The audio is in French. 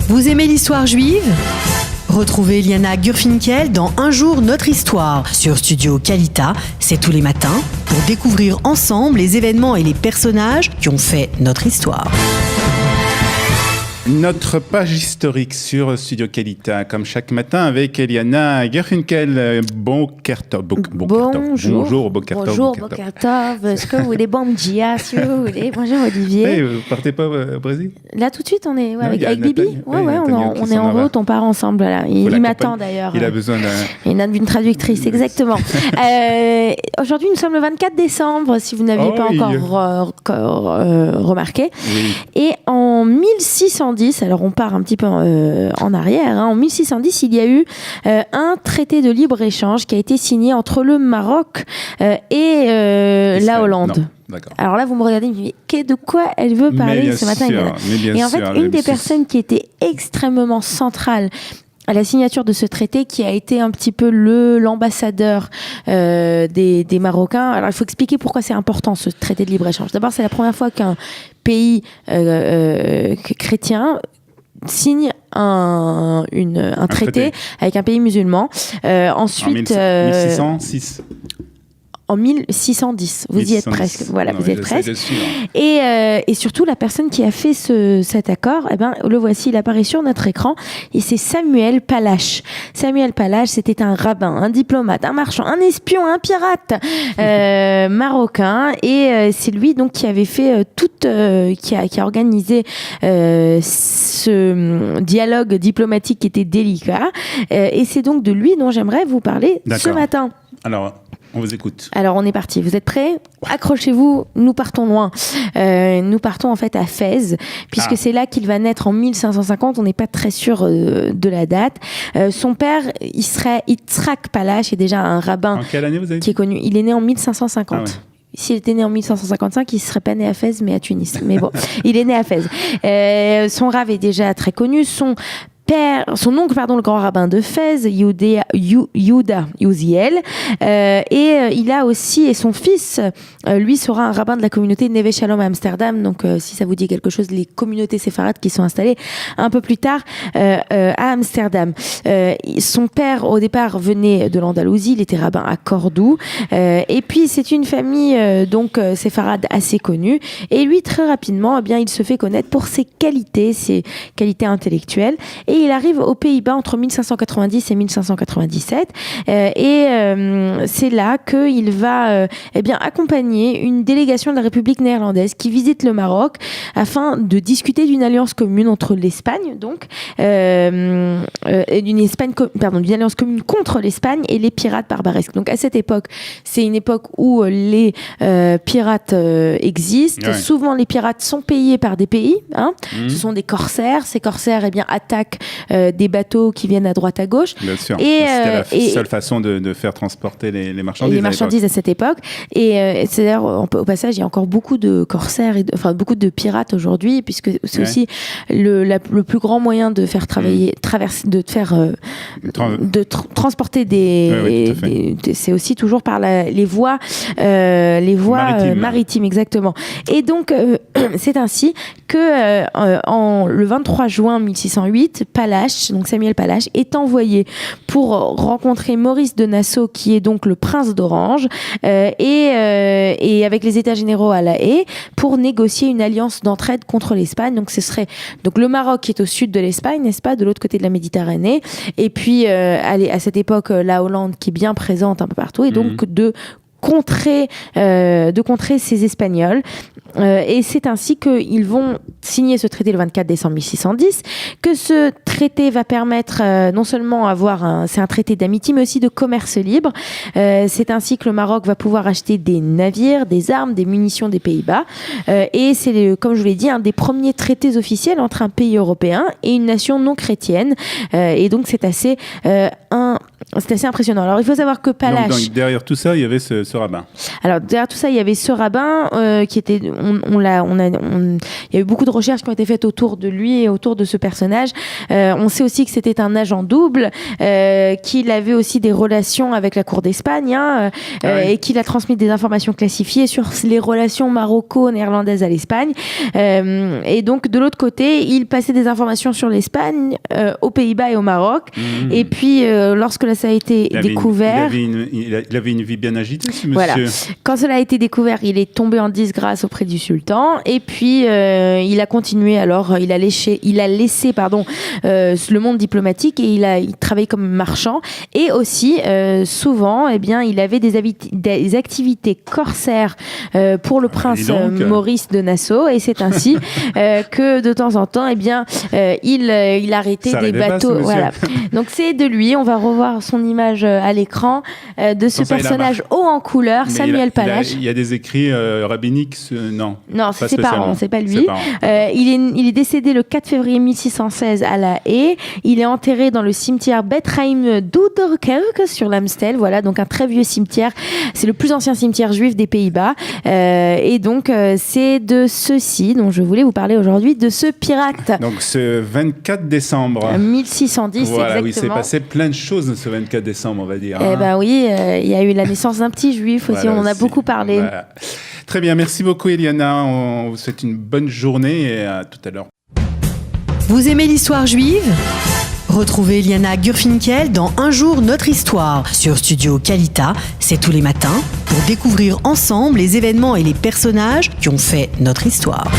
Vous aimez l'histoire juive ? Retrouvez Liana Gurfinkel dans Un jour notre histoire sur Studio Kalita, c'est tous les matins, pour découvrir ensemble les événements et les personnages qui ont fait notre histoire. Notre page historique sur Studio Kalita, comme chaque matin avec Liana Gurfinkel. Bonjour, Boker Tov. Est-ce que vous voulez bon dia, si vous voulez? Bonjour Olivier. Hey, vous partez pas au Brésil? Là tout de suite, on est avec Nathalie. Bibi. Oui, On est en route, on part ensemble. Là. Il m'attend d'ailleurs. Il a besoin d'une traductrice, exactement. Aujourd'hui, nous sommes le 24 décembre, si vous n'aviez pas encore remarqué. Oui. Et en 1610, alors on part un petit peu en arrière, en 1610, il y a eu un traité de libre-échange qui a été signé entre le Maroc et la Hollande. Non. D'accord. Alors là, vous me regardez, vous me dites, de quoi elle veut parler ce matin? Et en fait, une des personnes qui était extrêmement centrale à la signature de ce traité, qui a été un petit peu l'ambassadeur des Marocains. Alors, il faut expliquer pourquoi c'est important, ce traité de libre-échange. D'abord, c'est la première fois qu'un pays chrétien signe un traité avec un pays musulman. Ensuite... En 1606. En 1610, vous y êtes presque. Voilà, vous êtes presque. Et surtout, la personne qui a fait cet accord, le voici, il apparaît sur notre écran, et c'est Samuel Palache. Samuel Palache, c'était un rabbin, un diplomate, un marchand, un espion, un pirate marocain, et c'est lui donc qui avait fait qui a organisé ce dialogue diplomatique qui était délicat, et c'est donc de lui dont j'aimerais vous parler ce matin. Alors, on vous écoute. Alors, on est parti. Vous êtes prêts ? Accrochez-vous, nous partons loin. Nous partons en fait à Fès, puisque c'est là qu'il va naître en 1550. On n'est pas très sûr de la date. Son père, Yitzhak Palache, est déjà un rabbin. En quelle année vous avez dit ? Qui est connu. Il est né en 1550. Ah ouais. S'il était né en 1555, il ne serait pas né à Fès, mais à Tunis. Mais bon, il est né à Fès. Son rave est déjà très connu. Son oncle, le grand rabbin de Fès, Yehuda Uziel, et il a aussi, et son fils, lui sera un rabbin de la communauté Neve Shalom à Amsterdam. Donc, si ça vous dit quelque chose, les communautés séfarades qui sont installées un peu plus tard à Amsterdam. Son père, au départ, venait de l'Andalousie, il était rabbin à Cordoue, et puis c'est une famille séfarade assez connue. Et lui, très rapidement, il se fait connaître pour ses qualités intellectuelles. Et il arrive aux Pays-Bas entre 1590 et 1597. C'est là qu'il va accompagner une délégation de la République néerlandaise qui visite le Maroc afin de discuter d'une alliance commune entre l'Espagne, d'une alliance commune contre l'Espagne et les pirates barbaresques. Donc à cette époque, c'est une époque où les pirates existent. Ouais. Souvent, les pirates sont payés par des pays. Ce sont des corsaires. Ces corsaires attaquent des bateaux qui viennent à droite à gauche. Bien sûr. C'était la seule façon de faire transporter les marchandises. Les marchandises à cette époque. Et c'est d'ailleurs, au passage, il y a encore beaucoup de corsaires, beaucoup de pirates aujourd'hui, puisque c'est aussi le plus grand moyen de faire travailler, transporter c'est aussi toujours par les voies maritimes, exactement. Et donc, c'est ainsi que le 23 juin 1608, donc Samuel Palache, est envoyé pour rencontrer Maurice de Nassau, qui est donc le prince d'Orange, et avec les États généraux à La Haye, pour négocier une alliance d'entraide contre l'Espagne. Donc ce serait le Maroc qui est au sud de l'Espagne, n'est-ce pas, de l'autre côté de la Méditerranée, et puis à cette époque la Hollande qui est bien présente un peu partout, et donc de contrer ces Espagnols. Et c'est ainsi qu'ils vont signer ce traité le 24 décembre 1610, que ce traité va permettre non seulement c'est un traité d'amitié, mais aussi de commerce libre. C'est ainsi que le Maroc va pouvoir acheter des navires, des armes, des munitions des Pays-Bas. Et c'est, comme je vous l'ai dit, un des premiers traités officiels entre un pays européen et une nation non chrétienne. Et donc c'est assez C'était assez impressionnant. Alors, il faut savoir que Palach... Donc, derrière tout ça, il y avait ce rabbin. Alors, derrière tout ça, il y avait ce rabbin qui était... Il y a eu beaucoup de recherches qui ont été faites autour de lui et autour de ce personnage. On sait aussi que c'était un agent double, qu'il avait aussi des relations avec la cour d'Espagne, et qu'il a transmis des informations classifiées sur les relations maroco-néerlandaises à l'Espagne. Et donc, de l'autre côté, il passait des informations sur l'Espagne, aux Pays-Bas et au Maroc. Et puis, lorsque ça a été découvert... Il avait une vie bien agitée, ce monsieur. Voilà. Quand cela a été découvert, il est tombé en disgrâce auprès du sultan. Et puis, il a continué. Alors, il a laissé le monde diplomatique et il travaillait comme marchand. Et aussi, souvent, eh bien, il avait des activités corsaires pour le prince Maurice de Nassau. Et c'est ainsi que, de temps en temps, eh bien, il arrêtait des bateaux. Voilà. Donc, c'est de lui. On va revoir son image à l'écran de ce personnage haut en couleur, Samuel Palach. Il y a des écrits rabbiniques, non. Non, c'est ses parents, c'est pas lui. Il est décédé le 4 février 1616 à La Haye. Il est enterré dans le cimetière Beth Chaim d'Ouderkerk sur l'Amstel. Voilà, donc un très vieux cimetière. C'est le plus ancien cimetière juif des Pays-Bas. Et donc, c'est de ceci dont je voulais vous parler aujourd'hui, de ce pirate. Donc, ce 24 décembre. 1610, voilà, exactement. Oui, c'est passé plein de choses ce 24 décembre, on va dire. Eh ben oui, il y a eu la naissance d'un petit juif aussi, on en a beaucoup parlé. Voilà. Très bien, merci beaucoup Eliana, on vous souhaite une bonne journée et à tout à l'heure. Vous aimez l'histoire juive ? Retrouvez Liana Gurfinkel dans Un jour notre histoire sur Studio Kalita, c'est tous les matins, pour découvrir ensemble les événements et les personnages qui ont fait notre histoire.